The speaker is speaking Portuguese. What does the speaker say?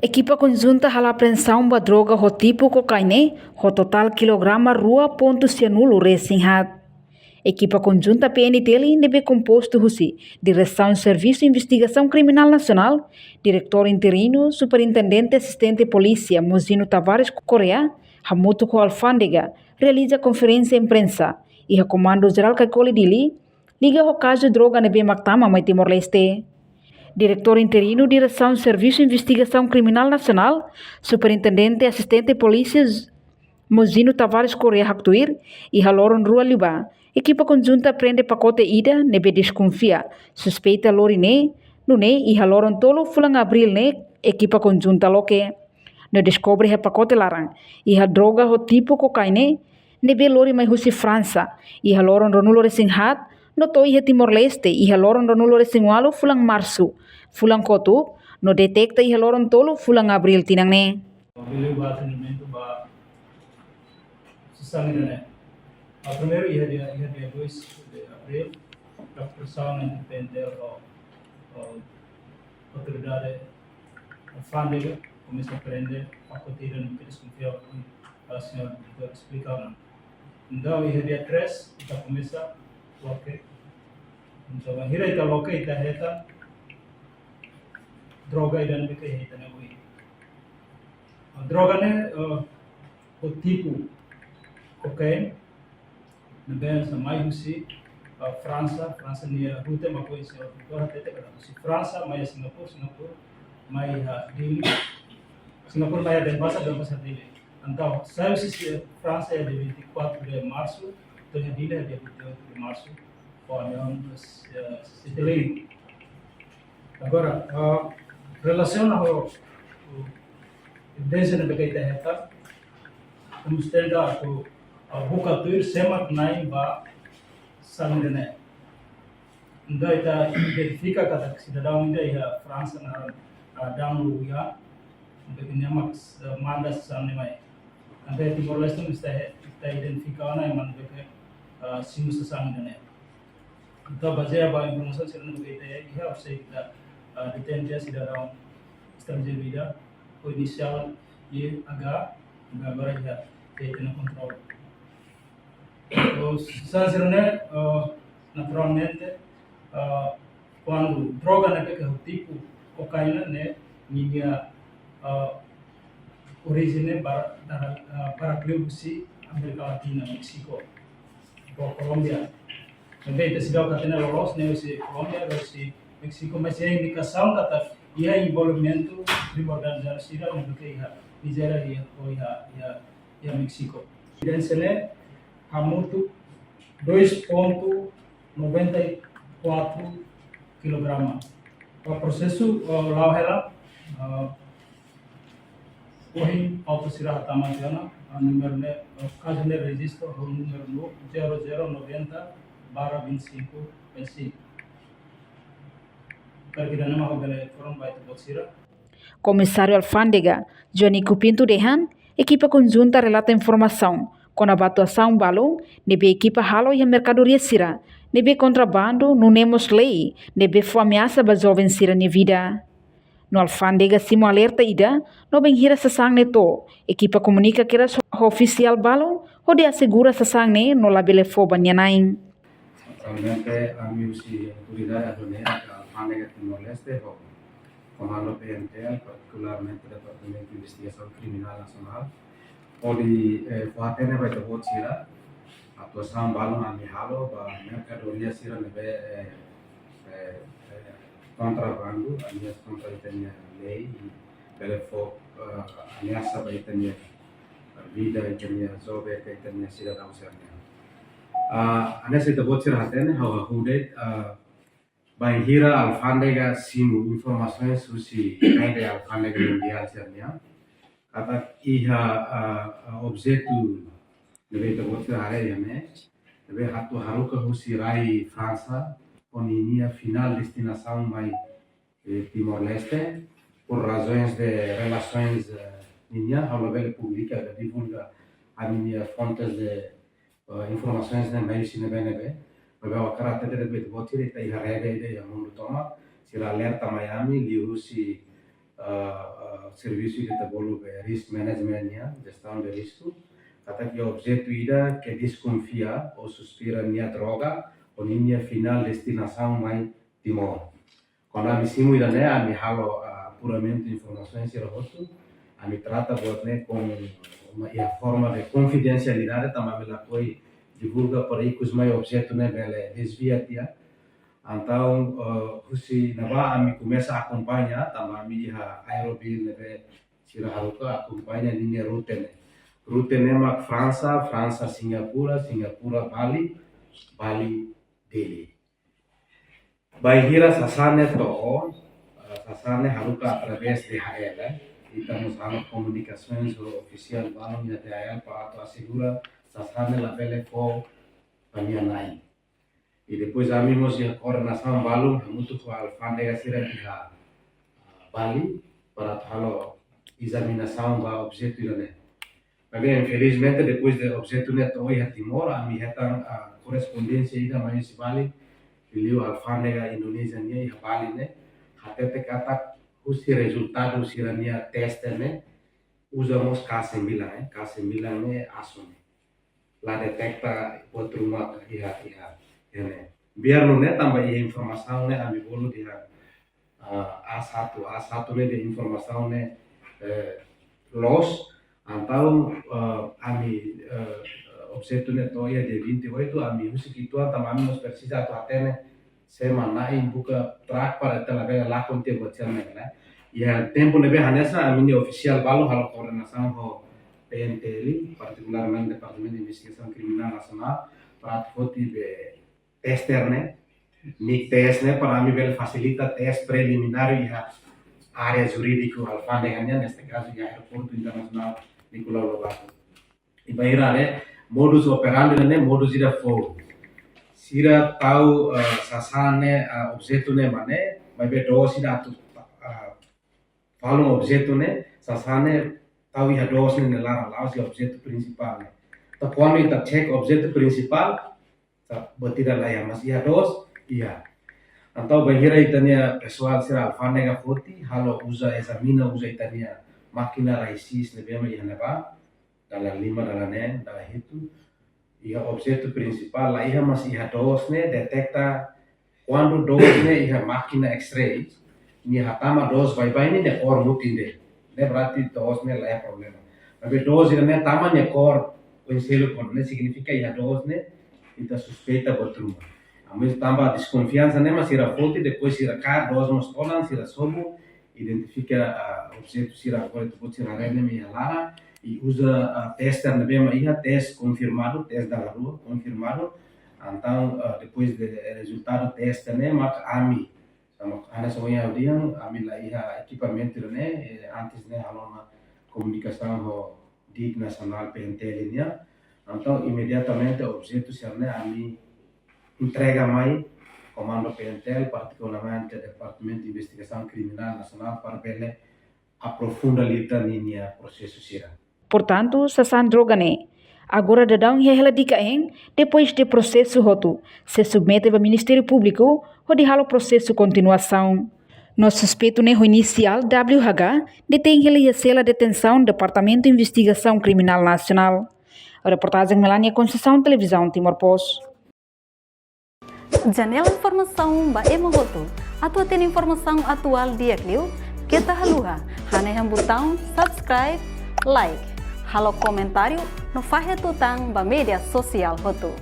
Equipa conjunta hala apreensão da droga ho tipo cocaína, ho total quilograma 2,1 recém-hat. Equipa conjunta PNTL deve composto de Direção de Serviço de Investigação Criminal Nacional, Diretor Interino, Superintendente Assistente de Polícia Mozino Tavares Correa, Hamuto com Alfândega, realiza conferência de imprensa e o Comando Geral Kaikoli Dili liga o caso de droga na Mactama, mai Timor-Leste. Diretor Interino, Direção de Serviço de Investigação Criminal Nacional, Superintendente Assistente de Polícia Mozino Tavares Correa Haktuir e Haloron Rua Liba. Equipa conjunta prende pacote ida, nebe desconfia. Suspeita Lorine, nune e Haloron tolo fulang abril ne, equipa conjunta loke. No descobre he pacote larang. E ha droga ho tipo cocaine, nebe lori mai husi França. E Haloron ronulo resinghat, no toi he Timor-Leste e Haloron ronulo resingwalo fulang março. Fulang kotu, no detecta e Haloron tolo fulang abril tinang ne. Primeiro, dia 2 de abril, a pressão independente da autoridade alfândega começa a prender a cotina no que desconfiava que a senhora explicava. Então, dia 3, kita começa a loque. Então, a hira ita loque ita heta droga ida não fica heta na ui. A droga né o tipo cocaína. Neben samai husi França ni rute ma ko isi ko hatete kada husi França mai Singapura mai Delhi Singapura mai dan bahasa Delhi então sai husi França é de 24 de março então é Delhi é de 28 de março olha Delhi agora relação ao evidência na becaita heta vamos tentar buka tuir semak naik ba sangrene. Unda ita identifica kata cidadão ida ia França na down ya, begini max mandas sanne mai. Anda Timor-Leste mesti ita identifica na man beke simus sangrene. Ita baca ba informasi sirene begitu ya, ia harus kita detain dia cidadão estrangeiro ida, o inicial ia agak berat ya, kita kontrol. Sanzirone naturalmente quando droga né que é o tipo cocaína né minha origem para Clebusi América Latina México ou Colômbia também esse dá catena lolos né esse Colômbia esse México mas é indicação kata ia envolvimento primordial da Síria no que ia Nigéria ou ia México evidência né Hamutu 2,94 kg. O processo lá era corre autosirah tamatiana número né caso de registro número 0090/25 Perkiraan nama hotel forum baita botsira. Comissário Alfândega, Johnny Cupinto Dehan, equipa conjunta relata informação. Com a atuação balão, nebe equipa halo e a mercadoria sira, nebe contrabando, não nemos lei, nebe foi ameaça ba jovem sira ne vida. No Alfândega simo alerta ida, no bem hira sasang neto, equipa comunica que era oficial balão, ou de assegura sasang ne no labele fo banhanain. Actualmente a mí si autoridad aduanera de Alfândega Timor-Leste, Comando PNTL, particularmente Departamento de Investigação Criminal Nacional, Oli kuatene ba jabo sira atuação balon ami halo ba mercadoria sira nebe contrabando alias contra itania lei belefo ameaça ba itania vida itania zobe ka itania sira da usarnya anese jabo sira hatene hawa hudet ba hira Alfândega simu informações susi kaide Alfândega mundial sirnya kata iha objeto deve ter área yame deve hatu haruka husirai França oninia final destinação mai Timor-Leste por razões de relações minha a level pública da divulga a minha fontes de informações na meio sine benebe bebe karate de bet botire tai harega ide ya mundu toma sira alerta Miami liusi serviço de trabalho de risk management, gestão de risco. Kata que o objeto ida que desconfia ou suspira minha droga ou minha final destinação mai Timor. Quando a missão ida né, a me halo apuramento de informações sobre rosto, a me trata buat né com uma forma de confidencialidade, também ela foi divulga por aí que os mais objetos né bele desvia tia. Então, se nava a me começa a acompanhar, também a me aerobil né sira haruka acompanha linha rute né. Rute né mak França, Singapura, Bali, Delhi. Bahira sasane to, sasane haruka através de DHL, estamos dando comunicações oficial balon de DHL para assegurar sasane la bele for panianai. E depois a mim nos coordenação balon muito com a alfândega sira de Bali para halo examinação do objeto né. Mas infelizmente depois do objeto né toi a Timor, a mim a correspondência ida mais Bali beliau alfândega Indonesia nia ia Bali né, até kata os resultados sirania teste né, usamos K9 né, K9 né asune, lá detecta buat rumah né, biar né tambah informação né, ami bolu dia A1 né de informação né loss, então ami objeto né toia de 28 ami usi kituan tamami nos precisa atu atene semana in buka track para telaga la conte bocel né ya tempo nebe hanesa ami oficial balo halo coordenação ho PNTL particularmente Departamento de Investigação Criminal Nacional para foti be tester né ni test né para ami bel facilita test preliminar ya área jurídico alfândega neste caso ya aeroporto internacional Nicolau Lobato e baira né modus operandi né modus ida flow sira tahu sasane objeto né mane vai be dos ida tu falum objeto né sasane tahu ia dos né lara laus objeto principal né ta quando ita check objeto principal ta batida lá ya mas ia dos ia então bahira itania pessoal sira alfândega foti halo usa examina usa itania máquina raisis ne bema ia neba dalam 5 dalam 6 dalam itu ia objeto principal lá ia mas ia dos né detecta quando dos né ia máquina X-ray ni hatama dos vai ne cor mutinde ne berarti dos né lá é problema tapi dos né tama ne cor penselo con ne significa ia dos né ita suspeita botruma amis tambah desconfiança né mas ira fonte depois ira car dos nos tolan ira sobo identifica objeto sira agora tu pode sira rene me lara e usa tester na bema ia teste confirmado teste da rua confirmado então depois do resultado teste né mak ami sama ana soalnya dia ami lá ia equipamento né antes né alona comunicação ho DIC nacional PNTL nya então imediatamente objeto sira né ami entrega mai Comando PNTL, particularmente Departamento de Investigação Criminal Nacional, para ver aprofunda a linha processo sira. Portanto, sasan droga ne agora dadang hela dikaeng depois de processo hotu se submete ao Ministério Público ou de halo processo continuação. No suspeito ne inicial WH detém ele a detenção Departamento de Investigação Criminal Nacional. A reportagem Melania Conceição, Televisão Timor-Post. Janela informação ba emohoto. Atua tem informação atual dia kliu. Kita haluha. Haneham botão subscribe, like. Halo comentário no fahe tutang ba media sosial hotu.